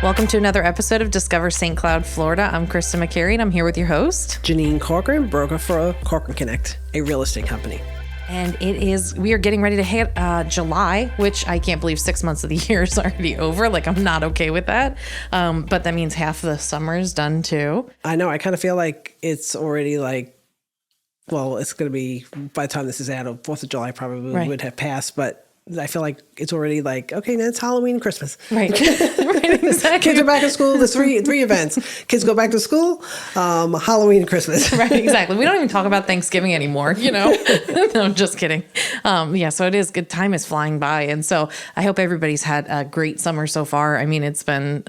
Welcome to another episode of Discover St. Cloud, Florida. I'm Krista McCary, and I'm here with your host, Janine Corcoran, broker for Corcoran Connect, a real estate company. And we are getting ready to hit July, which I can't believe 6 months of the year is already over. Like, I'm not okay with that. But that means half of the summer is done too. I know. I kind of feel like it's already it's going to be, by the time this is out, 4th of July probably would have passed, but I feel like it's already okay, now it's Halloween and Christmas. Right. Right, exactly. Kids are back in school. There's three events. Kids go back to school, Halloween and Christmas. Right, exactly. We don't even talk about Thanksgiving anymore, No, I'm just kidding. So it is good. Time is flying by. And so I hope everybody's had a great summer so far. I mean, it's been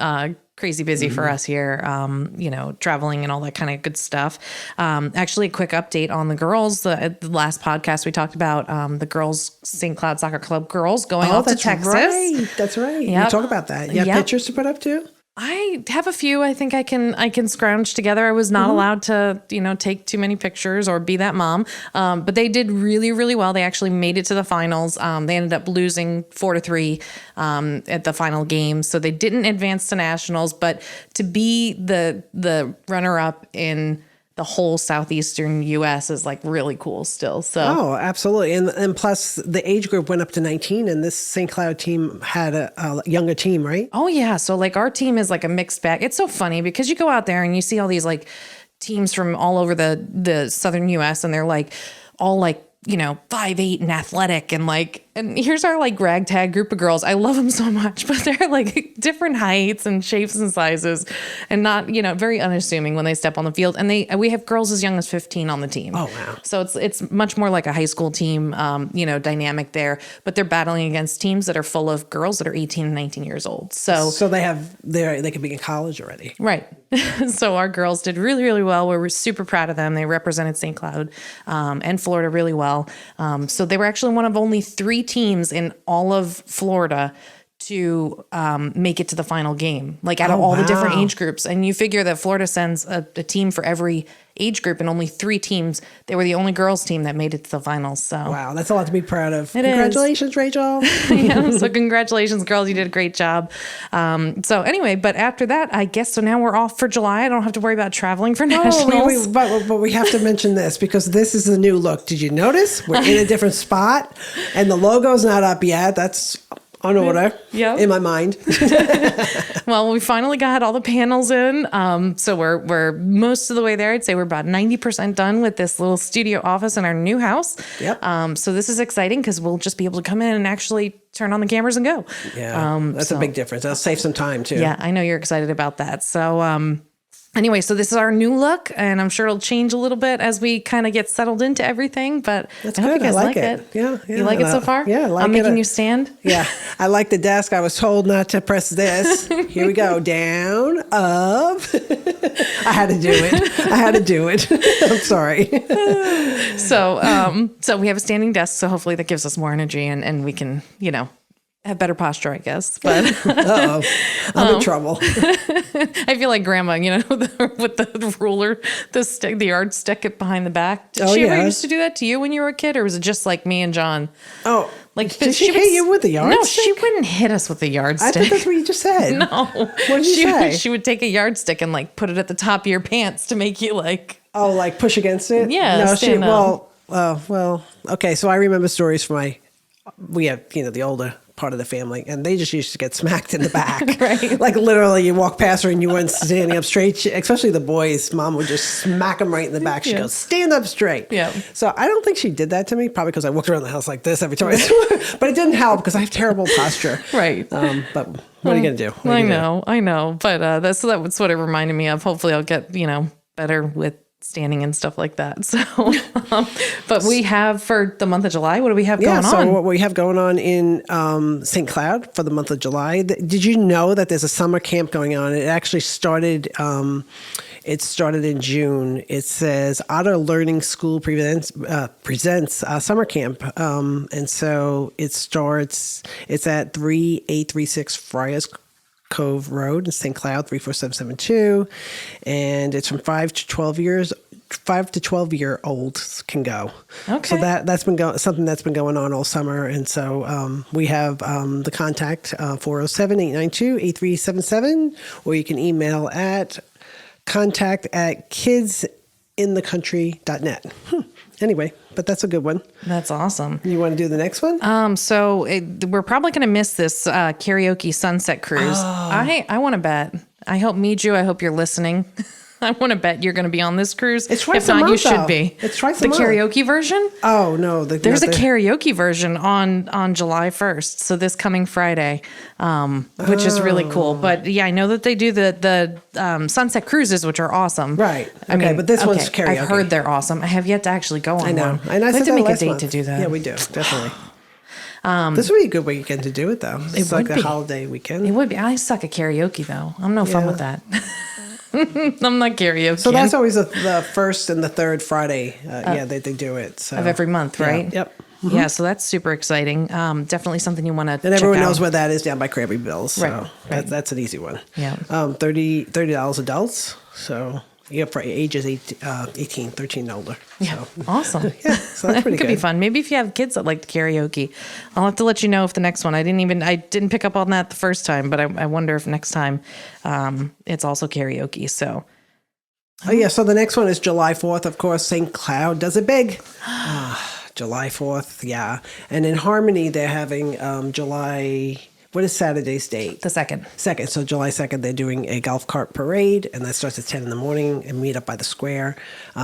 crazy busy for us here, traveling and all that kind of good stuff. Actually, a quick update on the girls. The last podcast we talked about the girls, St. Cloud Soccer Club girls going off to Texas. That's right. Yep. You talk about that. You have pictures to put up too? I have a few. I think I can scrounge together. I was not allowed to, take too many pictures or be that mom. But they did really, really well. They actually made it to the finals. They ended up losing 4-3 at the final game. So they didn't advance to nationals, but to be the runner up in the whole southeastern U.S. is really cool still. So absolutely, and plus the age group went up to 19, and this St. Cloud team had a younger team, right? Oh yeah, so our team is a mixed bag. It's so funny because you go out there and you see all these teams from all over the southern U.S. and they're all 5'8" and athletic and here's our ragtag group of girls. I love them so much, but they're different heights and shapes and sizes and not, very unassuming when they step on the field. And we have girls as young as 15 on the team. Oh, wow. So it's much more like a high school team, dynamic there, but they're battling against teams that are full of girls that are 18 and 19 years old. So they could be in college already. Right. So our girls did really, really well. We were super proud of them. They represented St. Cloud and Florida really well. So they were actually one of only 3 teams in all of Florida to make it to the final game, out of all the different age groups. And you figure that Florida sends a team for every age group and only 3 teams. They were the only girls team that made it to the finals. So wow, that's a lot to be proud of. Congratulations, Rachel. So congratulations, girls. You did a great job. So anyway, but after that, I guess, so now we're off for July. I don't have to worry about traveling for nationals. But we have to mention this because this is the new look. Did you notice? We're in a different spot and the logo's not up yet. That's on order in my mind. Well, we finally got all the panels in. So we're most of the way there. I'd say we're about 90% done with this little studio office in our new house. Yep. So this is exciting because we'll just be able to come in and actually turn on the cameras and go. Yeah, that's a big difference. That'll save some time too. Yeah, I know you're excited about that. So anyway, so this is our new look, and I'm sure it'll change a little bit as we kind of get settled into everything, but that's I hope good. you guys like it. Yeah. You like it so far? Yeah, I like I'm it. making you stand? Yeah. I like the desk. I was told not to press this. Here we go. Down, up. I had to do it. I'm sorry. So we have a standing desk, so hopefully that gives us more energy and we can, have better posture, I guess. But uh-oh, I'm in trouble. I feel like grandma, with the ruler, the yardstick behind the back. Did she ever used to do that to you when you were a kid, or was it just like me and John? Oh, did she hit you with the yardstick? No, she wouldn't hit us with the yardstick. I thought that's what you just said. No. What did you say? She would take a yardstick and put it at the top of your pants to make you push against it? Yeah. No, okay. So I remember stories from we have, the older part of the family, and they just used to get smacked in the back. Right. Literally you walk past her and you weren't standing up straight. Especially the boys, mom would just smack them right in the back. She goes, stand up straight. Yeah. So I don't think she did that to me, probably because I walked around the house like this every time I saw her. But it didn't help because I have terrible posture. Right. But what are you going to do? I know. But that's what it reminded me of. Hopefully I'll get, better with standing and stuff like that. So, but we have for the month of July, what do we have going on? So what we have going on in St. Cloud for the month of July, did you know that there's a summer camp going on? It actually started, in June. It says Otter Learning School presents summer camp. And so it's at 3836 Friars Cove Road in St. Cloud, 34772. And it's from 5 to 12 5 to 12-year-olds can go. Okay. So that's been something that's been going on all summer. And so we have the contact 407-892-8377, or you can email at contact@kidsinthecountry.net. Anyway, but that's a good one. That's awesome. You want to do the next one? So we're probably going to miss this karaoke sunset cruise. I want to bet. I hope Miju, I hope you're listening. I want to bet you're going to be on this cruise. It's twice if a not, month, you should though. be. It's twice a the month. karaoke version. Oh no, There's a karaoke version on July 1st, so this coming Friday, which is really cool. But yeah, I know that they do the sunset cruises, which are awesome. Right. Okay, but this one's karaoke. I've heard they're awesome. I have yet to actually go on I know. one. And I we have said to that make a last date month. to do that. Yeah, we do definitely. This would be a good weekend to do it, though. It's like would a be. holiday weekend. It would be. I suck at karaoke though. I'm no fun Yeah. with that. I'm not karaoke. So that's always the first and the third Friday. They do it. So. of every month, Yeah. right? Yep. Yeah, so that's super exciting. Definitely something you want to. And everyone knows where that is down by Krabby Bill's. So Right. that's an easy one. Yeah. $30 adults. So for ages 18, 13 and older. Yeah, So. awesome. Yeah, so that's pretty Could good. be fun. Maybe if you have kids that like karaoke, I'll have to let you know if the next one. I didn't pick up on that the first time, but I wonder if next time it's also karaoke. So Oh, yeah. So the next one is July 4th. Of course, St. Cloud does it big. July 4th. Yeah. And in Harmony, they're having what is Saturday's date? the second. 2nd. So July 2nd, they're doing a golf cart parade, and that starts at 10 in the morning and meet up by the square.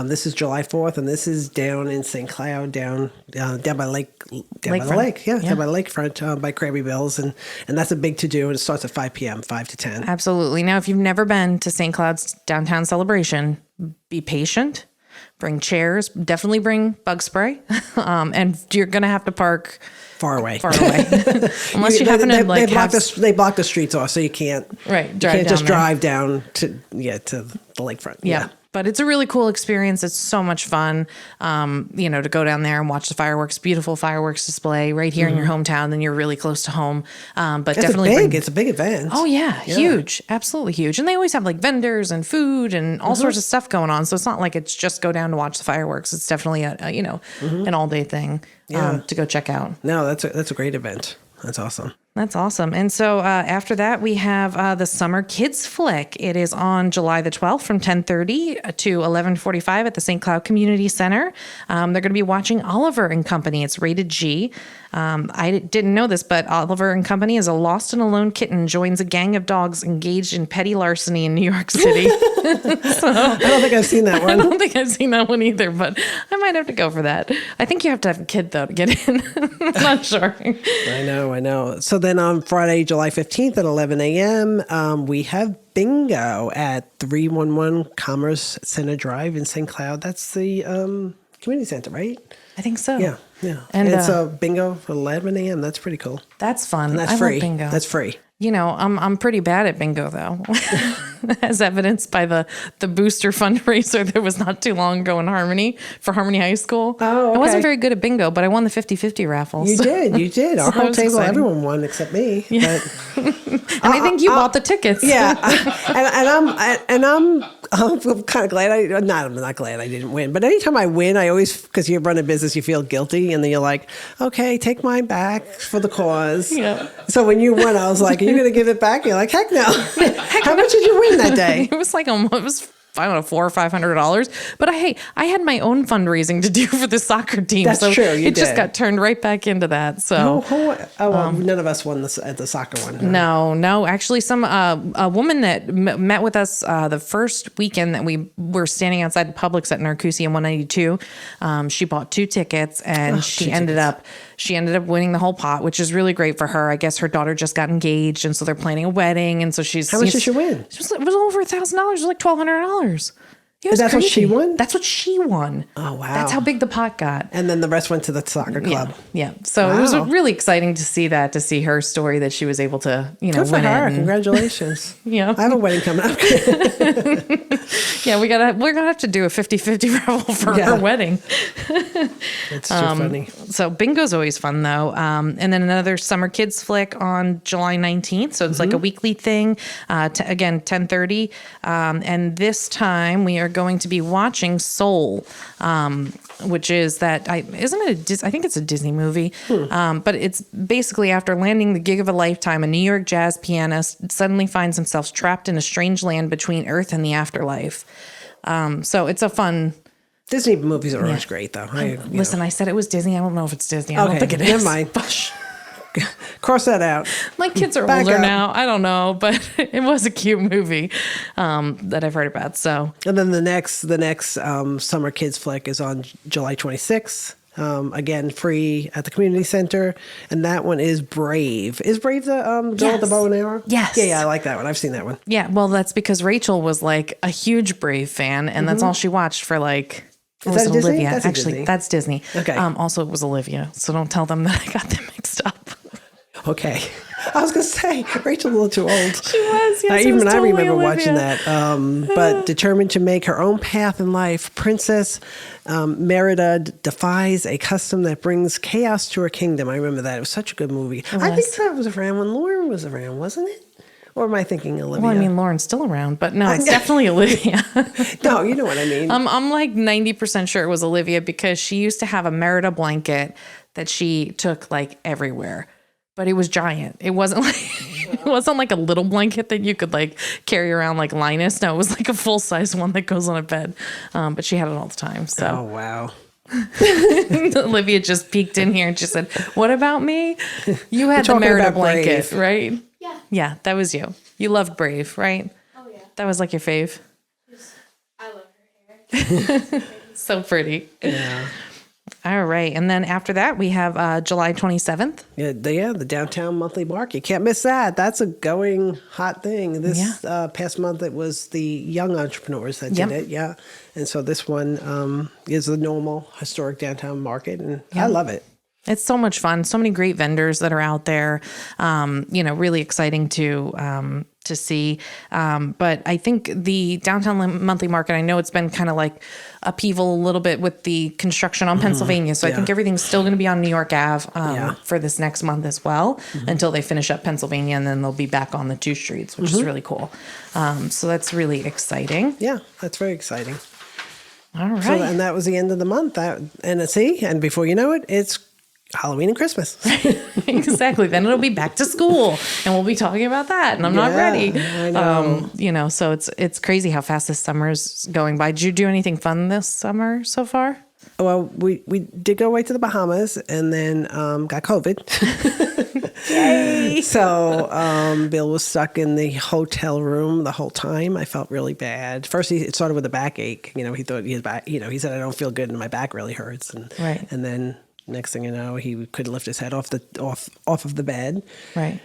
This is July 4th, and this is down in St. Cloud, down by the lake. Down by the Lakefront. lake. Yeah, Yeah. down by the lakefront by Krabby Bill's. And that's a big to-do, and it starts at 5 p.m., 5 to 10. Absolutely. Now, if you've never been to St. Cloud's downtown celebration, be patient. Bring chairs. Definitely bring bug spray, and you're gonna have to park Far away. unless you happen to like have. They block the streets off, so you can't. Right, You drive can't just down there. drive down to the lakefront. Yeah. But it's a really cool experience. It's so much fun, to go down there and watch the fireworks, beautiful fireworks display right here in your hometown. Then you're really close to home. But It's definitely It's a big event. Oh yeah, huge, absolutely huge. And they always have like vendors and food and all sorts of stuff going on. So it's not like it's just go down to watch the fireworks. It's definitely an all day thing to go check out. No, that's a great event. That's awesome. That's awesome. And so after that, we have the Summer Kids Flick. It is on July the 12th from 10:30 to 11:45 at the St. Cloud Community Center. They're going to be watching Oliver and Company. It's rated G. I didn't know this, but Oliver and Company is a lost and alone kitten joins a gang of dogs engaged in petty larceny in New York City. I don't think I've seen that I one. don't think I've seen that one either, but I might have to go for that. I think you have to have a kid, though, to get in. I'm not sure. I know. So then on Friday, July 15th at 11 a.m., we have bingo at 311 Commerce Center Drive in St. Cloud. That's the community center, right? I think so. Yeah. And it's a bingo for 11 a.m. That's pretty cool. that's fun. And that's I free. love bingo. That's free. I'm pretty bad at bingo though, as evidenced by the booster fundraiser that was not too long ago in Harmony for Harmony High School. Oh, okay. I wasn't very good at bingo, but I won the 50-50 raffle. You so- did. Our So whole it was table, exciting. everyone won except me. Yeah. And I think you bought the tickets. Yeah, and I'm kind of glad I'm not glad I didn't win, but anytime I win, I always, because you run a business, you feel guilty, and then you're like, okay, take mine back for the cause. Yeah. So when you won, I was like, are you going to give it back? You're like, heck no. How much did you win that day? It was like I don't know, $400 or $500. But I had my own fundraising to do for the soccer team. That's so true, you it just did. got turned right back into that. So None of us won at the soccer one. Huh? No. Actually, a woman that met with us the first weekend that we were standing outside the Publix at Narcoossee and 192, she bought 2 tickets and she ended up winning the whole pot, which is really great for her. I guess her daughter just got engaged, and so they're planning a wedding, and so she's. How much did she win? It was over $1,000. It was like $1,200. It was That's what crazy. she won? That's what she won. Oh, wow. That's how big the pot got. And then the rest went to the soccer club. Yeah. So it was Wow. really exciting to see her story that she was able to, Good for win her. it. And- Congratulations. Yeah. I have a wedding coming up. Yeah, we're gonna have to do a 50-50 raffle for Yeah. her wedding. It's too funny. So bingo's always fun though. And then another Summer Kids Flick on July 19th. So it's like a weekly thing. Again, 10:30. And this time we are going to be watching Soul, which is that isn't it? I think it's a Disney movie, but it's basically after landing the gig of a lifetime, a New York jazz pianist suddenly finds himself trapped in a strange land between Earth and the afterlife. So it's a fun. Disney movies are always great, though. Listen, I said it was Disney. I don't know if it's Disney. I don't think it is. Never mind. Cross that out. My kids are Back older up. now. I don't know, but it was a cute movie that I've heard about. So And then the next summer kids flick is on July 26th. Again, free at the community center, and that one is Brave. Is Brave the girl with the bow and arrow? Yes. Yeah, I like that one. I've seen that one. yeah, well, that's because Rachel was like a huge Brave fan, and that's all she watched for like. Is was that it Disney? Olivia? That's a Actually, Disney. that's Disney. Okay. Also, it was Olivia, so don't tell them that I got them mixed up. Okay. I was gonna say Rachel's a little too old. She was. Yes, Even I totally remember Olivia. watching that. But determined to make her own path in life, Princess Merida defies a custom that brings chaos to her kingdom. I remember that. It was such a good movie. I think that was around when Lauren was around, wasn't it? Or am I thinking Olivia? Well, I mean, Lauren's still around, but no, it's definitely Olivia. No, you know what I mean. I'm like 90% sure it was Olivia because she used to have a Merida blanket that she took like everywhere, but it was giant. It wasn't like a little blanket that you could like carry around like Linus. No, it was like a full size one that goes on a bed. But she had it all the time. Oh, So wow. Olivia just peeked in here and just said, "What about me? You had the talking Merida about blanket, Brave. right?" Yeah. Yeah, that was you. You loved Brave, right? Oh yeah. That was like your fave. I love her hair. So pretty. Yeah. All right. And then after that, we have July 27th. Yeah, the downtown monthly market. You can't miss that. That's a going hot thing. This past month, it was the young entrepreneurs that Yep. did it. Yeah. And so this one is the normal historic downtown market. And I love it. It's so much fun. So many great vendors that are out there. Really exciting to see. But I think the downtown monthly market, I know it's been kind of like upheaval a little bit with the construction on Pennsylvania. So I think everything's still going to be on New York Ave for this next month as well until they finish up Pennsylvania, and then they'll be back on the two streets, which is really cool. So that's really exciting. Yeah, that's very exciting. All right. So, and that was the end of the month. And before you know it, it's Halloween and Christmas. Exactly. Then it'll be back to school and we'll be talking about that. And I'm not ready. I know. So it's crazy how fast this summer is going by. Did you do anything fun this summer so far? Well, we did go away to the Bahamas and then got COVID. So Bill was stuck in the hotel room the whole time. I felt really bad. First, it started with a backache. He thought he had back. He said, "I don't feel good and my back really hurts." And then next thing you know, he couldn't lift his head off of the bed. Right.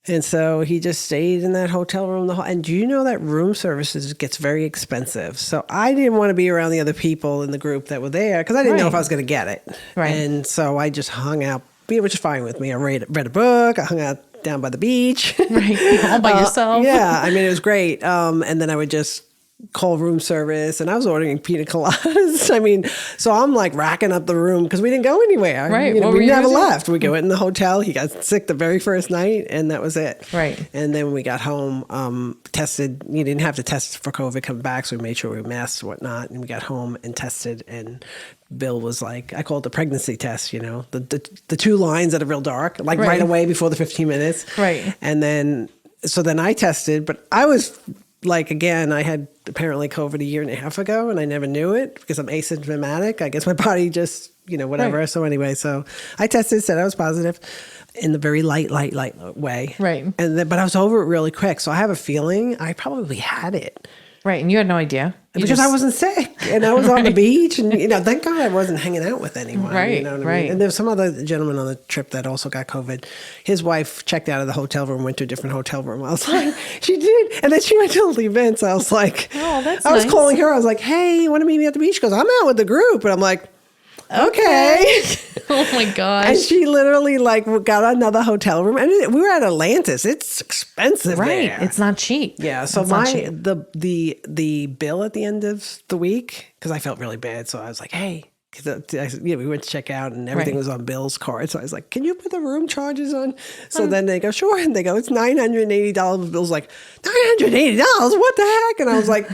And so he just stayed in that hotel room and do you know that room services gets very expensive? So I didn't want to be around the other people in the group that were there because I didn't know if I was going to get it. Right. And so I just hung out, which is fine with me. I read a book. I hung out down by the beach. Right. All by yourself. Yeah. I mean, it was great. And then I would just call room service and I was ordering pina coladas. I mean, so I'm like racking up the room because we didn't go anywhere. Right. What we were you never gonna do? left. We go in the hotel. He got sick the very first night and that was it. Right. And then when we got home, tested. You didn't have to test for COVID coming back. So we made sure we were masked and whatnot. And we got home and tested and Bill was like, I call it the pregnancy test, the two lines that are real dark, like right away before the 15 minutes. Right. And then I tested, but I was like, again, I had apparently COVID a year and a half ago and I never knew it because I'm asymptomatic. I guess my body just, whatever. Right. So anyway, so I tested, said I was positive in the very light way. Right. And then, but I was over it really quick. So I have a feeling I probably had it. Right. And you had no idea. Because I wasn't sick and I was on the beach and, thank God I wasn't hanging out with anyone. Right, You know what I right. mean? And there was some other gentleman on the trip that also got COVID. His wife checked out of the hotel room, went to a different hotel room. I was like, she did. And then she went to the events. I was like, Oh, that's I was nice. calling her. I was like, hey, you want to meet me at the beach? She goes, I'm out with the group. And I'm like, okay. Oh my And gosh. she literally got another hotel room. And we were at Atlantis. It's expensive Right. there. It's not cheap. Yeah, so It's not cheap. the bill at the end of the week, because I felt really bad, so I was like, hey, We went to check out and everything Right. was on Bill's card. So I was like, can you put the room charges on? So then they go, sure. And they go, it's $980. Bill's like, $980? What the heck? And I was like,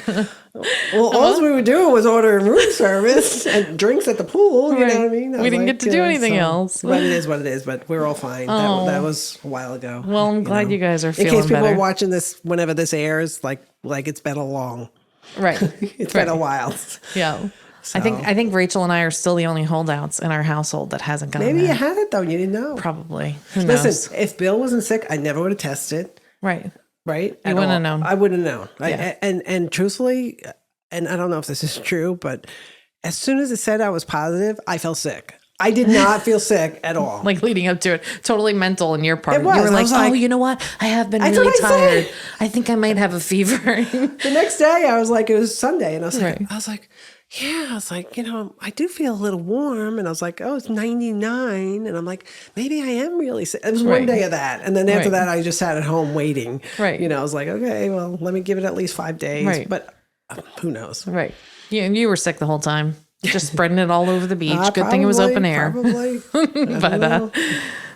well, all we were doing was ordering room service and drinks at the pool. You know what I mean? I We was didn't get to do anything else. But it is what it is. But we're all fine. That was a while ago. Well, I'm glad you guys are In feeling case people better. are watching this, whenever this airs, like it's been a long, Right. it's been a while. Yeah. I think Rachel and I are still the only holdouts in our household that hasn't gotten Maybe it. you had it though. You didn't know. Probably. Who knows? Listen, if Bill wasn't sick, I never would have tested. Right. Right? You wouldn't have known. I wouldn't have known. Yeah. And truthfully, and I don't know if this is true, but as soon as it said I was positive, I felt sick. I did not feel sick at all. Like leading up to it, totally mental in your part. It was. You were I like, was like- oh, you know what? I have been That's really what I tired. said. I think I might have a fever. The next day, I was like, it was Sunday, and I was like, Right. yeah, I was like, I do feel a little warm, and I was like, oh, it's 99, and I'm like, maybe I am really sick. It was one Right. day of that, and then after Right. that, I just sat at home waiting. Right. I was like, okay, well, let me give it at least 5 days, Right. but who knows? Right. You were sick the whole time, just spreading it all over the beach. Good thing it was Probably, open air. Probably. But know.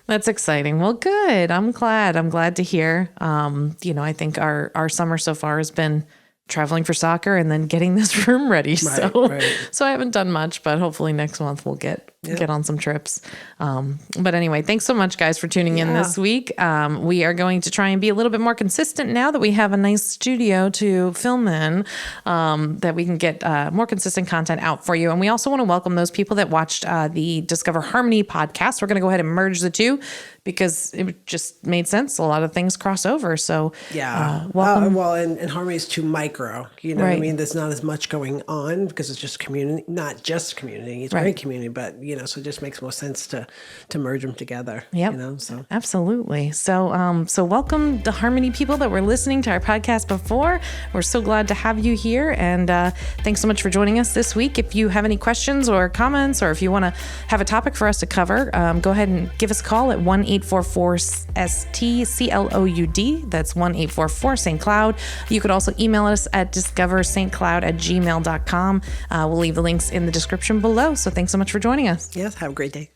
that's exciting. Well, good. I'm glad to hear. I think our summer so far has been traveling for soccer and then getting this room ready. Right. So I haven't done much, but hopefully next month we'll get on some trips. But anyway, thanks so much, guys, for tuning in this week. We are going to try and be a little bit more consistent now that we have a nice studio to film in, that we can get more consistent content out for you. And we also want to welcome those people that watched the Discover Harmony podcast. We're going to go ahead and merge the two because it just made sense. A lot of things cross over. So welcome. Well, and Harmony's too micro. You know what I Right. mean? There's not as much going on because it's just community, not just community. It's very community, but so it just makes more sense to merge them together. Yep. So Absolutely. So, so welcome the Harmony people that were listening to our podcast before. We're so glad to have you here. And thanks so much for joining us this week. If you have any questions or comments, or if you want to have a topic for us to cover, go ahead and give us a call at 1-844-ST-CLOUD. That's 1-844-St. Cloud. You could also email us at discoverstcloud@gmail.com. We'll leave the links in the description below. So thanks so much for joining us. yes, have a great day.